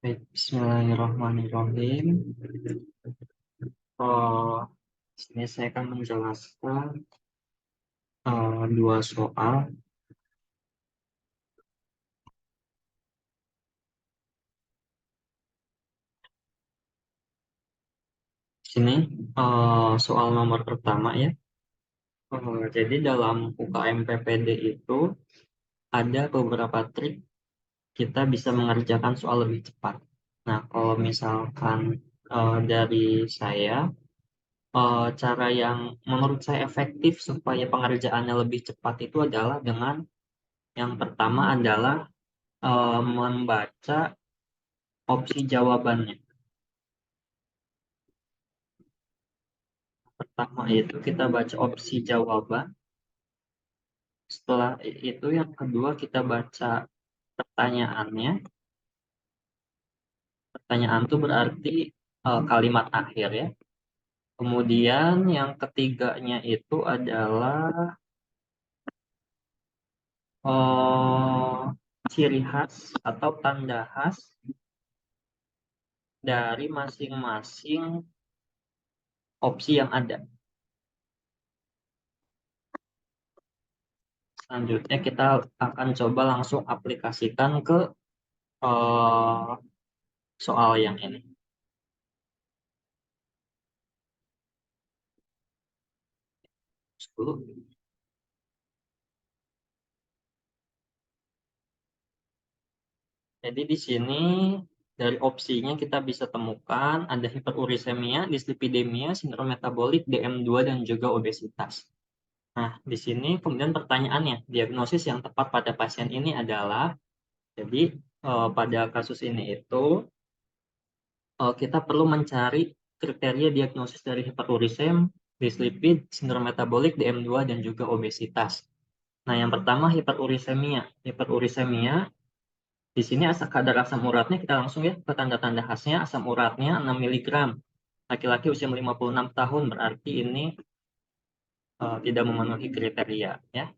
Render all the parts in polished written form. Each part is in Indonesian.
Baik, Bismillahirrahmanirrahim. Di sini saya akan menjelaskan dua soal. Di sini soal nomor pertama ya. Jadi dalam UKM PPD itu ada beberapa trik kita bisa mengerjakan soal lebih cepat. Nah, kalau misalkan dari saya, cara yang menurut saya efektif supaya pengerjaannya lebih cepat itu adalah dengan yang pertama adalah membaca opsi jawabannya. Pertama itu kita baca opsi jawaban. Setelah itu yang kedua kita baca pertanyaannya. Pertanyaan itu berarti kalimat akhir ya. Kemudian yang ketiganya itu adalah eh, ciri khas atau tanda khas dari masing-masing opsi yang ada. Selanjutnya kita akan coba langsung aplikasikan ke eh, soal yang ini. Dulu. Jadi di sini dari opsinya kita bisa temukan ada hiperurisemia, dislipidemia, sindrom metabolik, DM2 dan juga obesitas. Nah, di sini kemudian pertanyaannya, diagnosis yang tepat pada pasien ini adalah, jadi pada kasus ini itu kita perlu mencari kriteria diagnosis dari hiperurisem, dislipid, sindrom metabolik, DM2 dan juga obesitas. Nah, yang pertama hiperurisemia. Hiperurisemia di sini kadar asam uratnya kita langsung ya ke tanda-tanda khasnya. Asam uratnya 6 miligram. Laki-laki usia 56 tahun berarti ini tidak memenuhi kriteria ya.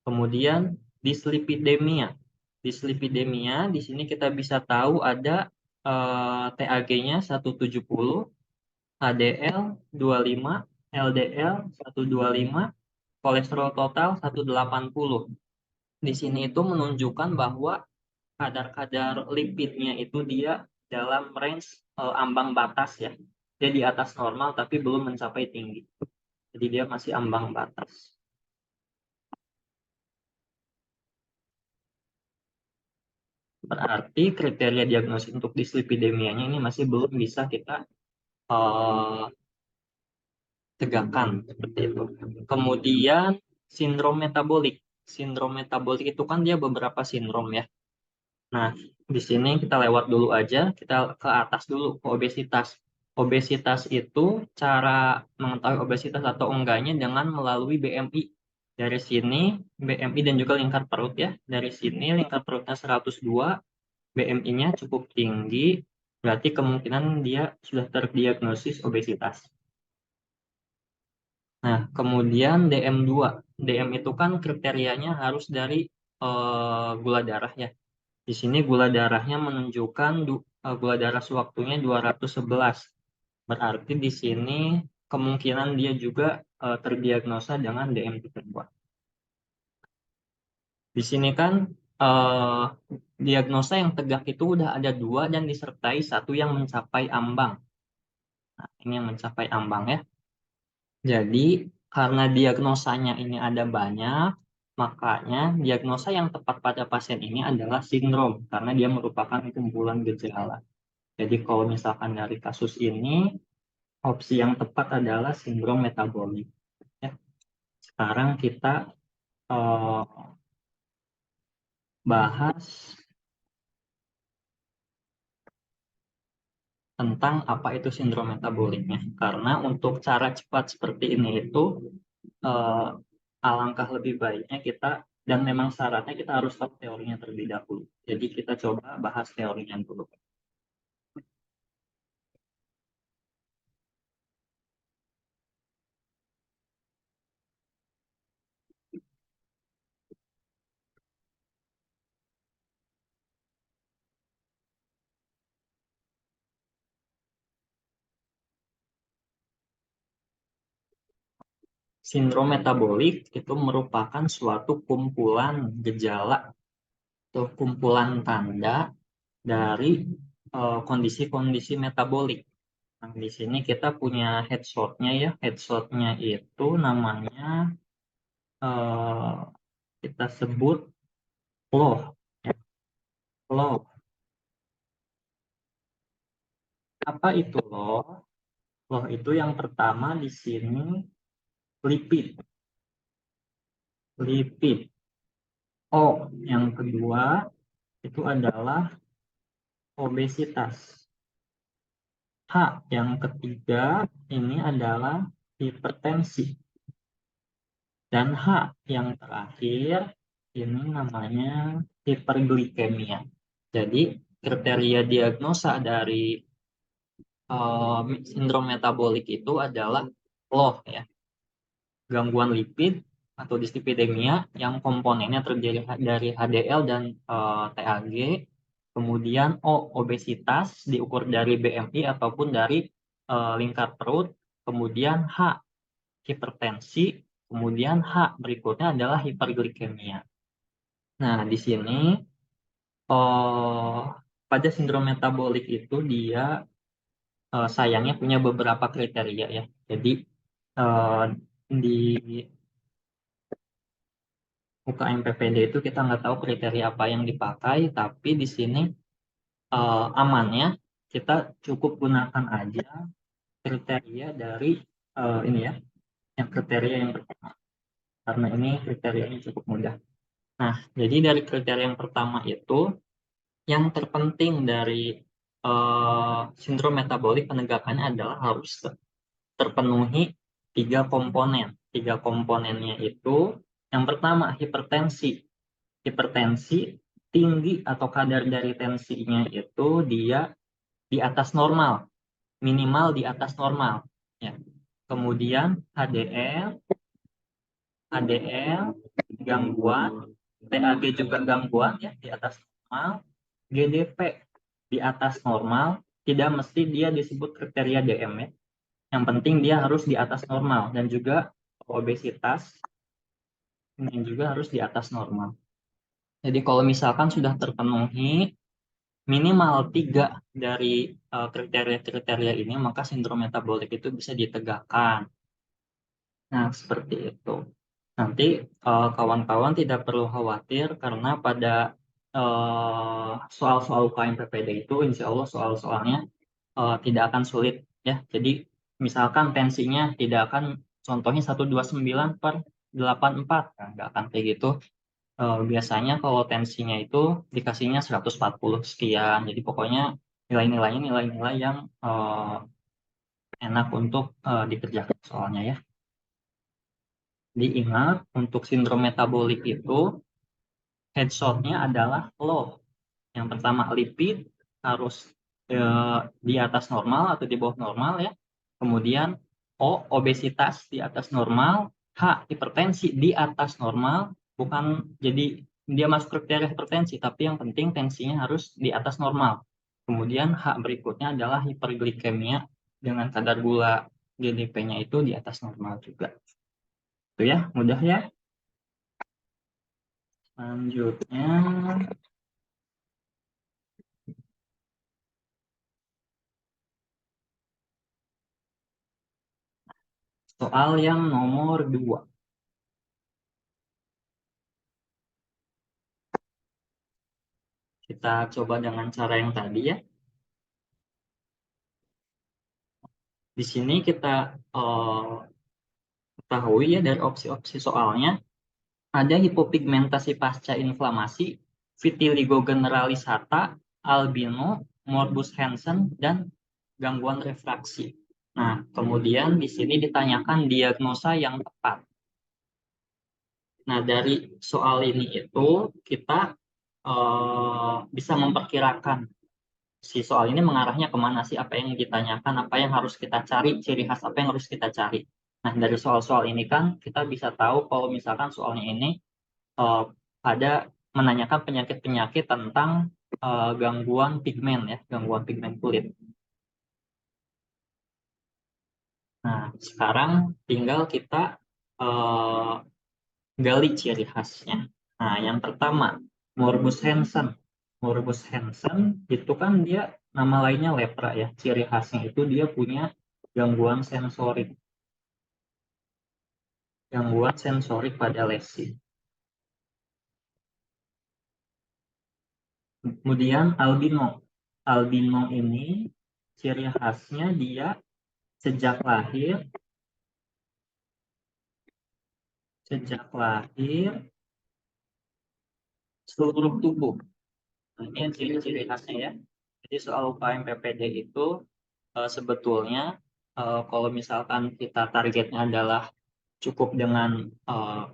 Kemudian dislipidemia. Dislipidemia di sini kita bisa tahu ada TAG-nya 170, HDL 25, LDL 125, kolesterol total 180. Di sini itu menunjukkan bahwa kadar-kadar lipidnya itu dia dalam range ambang batas ya. Dia di atas normal tapi belum mencapai tinggi. Jadi dia masih ambang batas. Berarti kriteria diagnosis untuk dislipidemianya ini masih belum bisa kita eh, tegakkan seperti itu. Kemudian sindrom metabolik. Sindrom metabolik itu kan dia beberapa sindrom ya. Nah, di sini kita lewat dulu aja, kita ke atas dulu, ke obesitas. Obesitas itu cara mengetahui obesitas atau enggaknya dengan melalui BMI. Dari sini, BMI dan juga lingkar perut ya. Dari sini, lingkar perutnya 102, BMI-nya cukup tinggi, berarti kemungkinan dia sudah terdiagnosis obesitas. Nah, kemudian DM2. DM itu kan kriterianya harus dari gula darah ya. Di sini gula darahnya menunjukkan gula darah sewaktunya 211. Berarti di sini kemungkinan dia juga terdiagnosa dengan DM2. Di sini kan eh, diagnosa yang tegak itu udah ada dua dan disertai satu yang mencapai ambang. Nah, ini yang mencapai ambang ya. Jadi karena diagnosanya ini ada banyak, makanya diagnosa yang tepat pada pasien ini adalah sindrom karena dia merupakan kumpulan gejala. Jadi kalau misalkan dari kasus ini, opsi yang tepat adalah sindrom metabolik. Ya. Sekarang kita eh, bahas tentang apa itu sindrom metaboliknya. Karena untuk cara cepat seperti ini itu eh, alangkah lebih baiknya kita dan memang syaratnya kita harus tahu teorinya terlebih dahulu. Jadi kita coba bahas teorinya dulu. Sindrom metabolik itu merupakan suatu kumpulan gejala atau kumpulan tanda dari kondisi-kondisi metabolik. Nah, di sini kita punya headshot-nya ya. Headshot-nya itu namanya eh, kita sebut flow. Ya, flow. Apa itu loh? Loh itu yang pertama di sini lipid. Lipid. O yang kedua itu adalah obesitas. H yang ketiga ini adalah hipertensi. Dan H yang terakhir ini namanya hiperglikemia. Jadi kriteria diagnosa dari sindrom metabolik itu adalah low ya, gangguan lipid atau dislipidemia yang komponennya terdiri dari HDL dan TAG, kemudian O obesitas diukur dari BMI ataupun dari lingkar perut, kemudian H hipertensi, kemudian H berikutnya adalah hiperglikemia. Nah, di sini oh, pada sindrom metabolik itu dia sayangnya punya beberapa kriteria ya. Jadi eh, di UKM PPD itu kita nggak tahu kriteria apa yang dipakai, tapi di sini amannya kita cukup gunakan aja kriteria dari ini ya, yang kriteria yang pertama. Karena ini kriterianya cukup mudah. Nah, jadi dari kriteria yang pertama itu, yang terpenting dari sindrom metabolik penegakannya adalah harus terpenuhi tiga komponen. Tiga komponennya itu, yang pertama hipertensi. Hipertensi tinggi atau kadar dari tensinya itu dia di atas normal, minimal di atas normal. Ya. Kemudian HDL gangguan, TAG juga gangguan ya di atas normal, GDP di atas normal, tidak mesti dia disebut kriteria DM ya. Yang penting dia harus di atas normal dan juga obesitas ini juga harus di atas normal. Jadi kalau misalkan sudah terpenuhi minimal tiga dari kriteria-kriteria ini, maka sindrom metabolik itu bisa ditegakkan. Nah, seperti itu. Nanti kawan-kawan tidak perlu khawatir karena pada soal-soal UKM PPD itu, insya Allah soal-soalnya tidak akan sulit ya. Jadi misalkan tensinya tidak akan contohnya 129 per 84, nah, nggak akan kayak gitu. Biasanya kalau tensinya itu dikasihnya 140 sekian. Jadi pokoknya nilai-nilainya nilai-nilai yang enak untuk dikerjakan soalnya ya. Jadi ingat untuk sindrom metabolik itu headshot-nya adalah low. Yang pertama lipid harus di atas normal atau di bawah normal ya. Kemudian O obesitas di atas normal, H hipertensi di atas normal, bukan jadi dia masuk kriteria hipertensi, tapi yang penting tensinya harus di atas normal. Kemudian H berikutnya adalah hiperglikemia dengan kadar gula GDP-nya itu di atas normal juga. Itu ya, mudah ya. Selanjutnya soal yang nomor 2. Kita coba dengan cara yang tadi ya. Di sini kita ketahui ya dari opsi-opsi soalnya, ada hipopigmentasi pasca inflamasi, vitiligo generalisata, albino, morbus Hansen, dan gangguan refraksi. Nah, kemudian di sini ditanyakan diagnosa yang tepat. Nah, dari soal ini itu kita bisa memperkirakan si soal ini mengarahnya kemana sih, apa yang ditanyakan, apa yang harus kita cari, ciri khas apa yang harus kita cari. Nah, dari soal-soal ini kan kita bisa tahu kalau misalkan soalnya ini uh, ada menanyakan penyakit-penyakit tentang gangguan pigmen ya, gangguan pigmen kulit. Nah, sekarang tinggal kita eh, gali ciri khasnya. Nah, yang pertama, Morbus Hansen. Morbus Hansen itu kan dia nama lainnya lepra ya. Ciri khasnya itu dia punya gangguan sensorik. Gangguan sensorik pada lesi. Kemudian albino. Albino ini ciri khasnya dia sejak lahir, sejak lahir seluruh tubuh. Nah, ini ciri-ciri khasnya ya. Jadi soal UKM PPD itu sebetulnya kalau misalkan kita targetnya adalah cukup dengan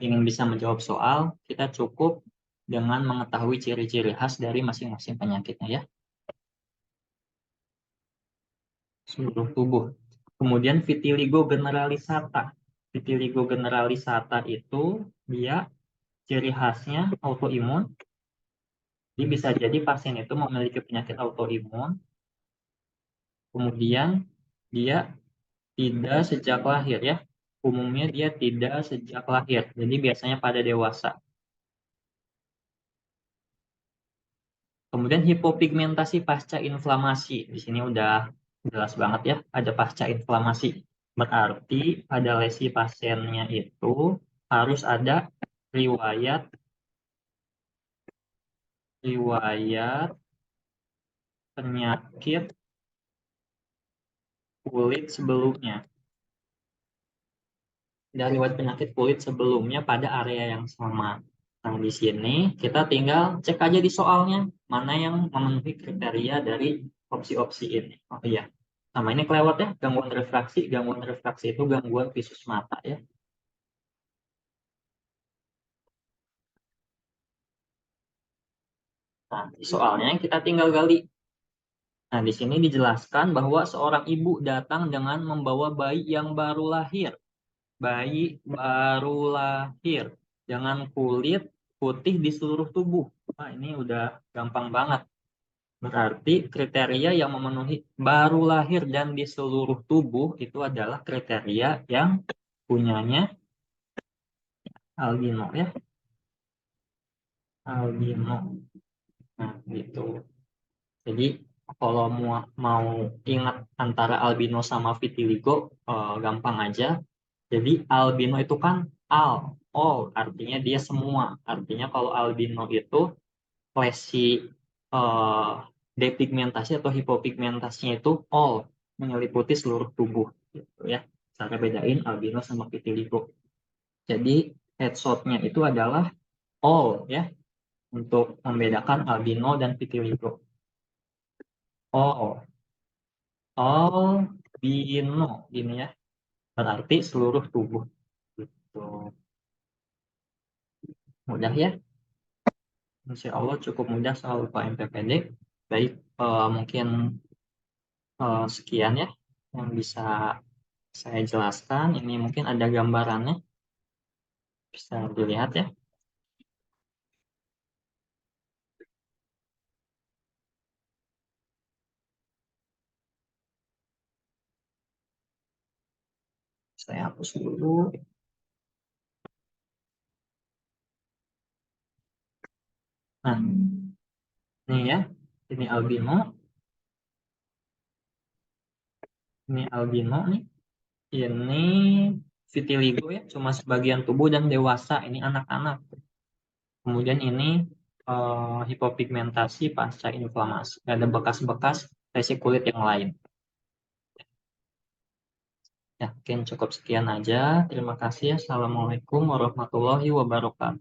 ingin bisa menjawab soal, kita cukup dengan mengetahui ciri-ciri khas dari masing-masing penyakitnya ya, seluruh tubuh. Kemudian vitiligo generalisata. Vitiligo generalisata itu dia ciri khasnya autoimun. Jadi bisa jadi pasien itu memiliki penyakit autoimun, kemudian dia tidak sejak lahir ya. Umumnya dia tidak sejak lahir. Jadi biasanya pada dewasa. Kemudian hipopigmentasi pasca inflamasi. Di sini udah jelas banget ya, ada pasca inflamasi. Berarti pada lesi pasiennya itu harus ada riwayat riwayat penyakit kulit sebelumnya. Dan riwayat penyakit kulit sebelumnya pada area yang sama. Nah, di sini kita tinggal cek aja di soalnya mana yang memenuhi kriteria dari opsi-opsi ini. Oh iya, sama ini kelewat ya, gangguan refraksi. Gangguan refraksi itu gangguan visus mata ya. Nah, di soalnya kita tinggal gali. Nah, di sini dijelaskan bahwa seorang ibu datang dengan membawa bayi yang baru lahir. Bayi baru lahir dengan kulit putih di seluruh tubuh. Nah, ini udah gampang banget. Berarti kriteria yang memenuhi baru lahir dan di seluruh tubuh itu adalah kriteria yang punyanya albino ya, albino. Nah, gitu. Jadi kalau mau ingat antara albino sama vitiligo, gampang aja. Jadi albino itu kan all, artinya dia semua. Artinya kalau albino itu lesi eh, depigmentasi atau hipopigmentasinya itu all, menyeliputi seluruh tubuh gitu ya. Cara bedain albino sama vitiligo. Jadi headshotnya itu adalah all ya, untuk membedakan albino dan vitiligo. All, albino ini ya, berarti seluruh tubuh gitu. Mudah ya, Insya Allah cukup mudah soal UKM PPD. Baik, mungkin sekian ya yang bisa saya jelaskan. Ini mungkin ada gambarannya, bisa dilihat ya. Saya hapus dulu. Nah, ini ya, ini albino, ini albino nih. Ini vitiligo ya, cuma sebagian tubuh dan dewasa. Ini anak-anak. Kemudian ini hipopigmentasi pasca inflamasi. Ada bekas-bekas lesi kulit yang lain. Ya, mungkin cukup sekian aja. Terima kasih. Assalamualaikum warahmatullahi wabarakatuh.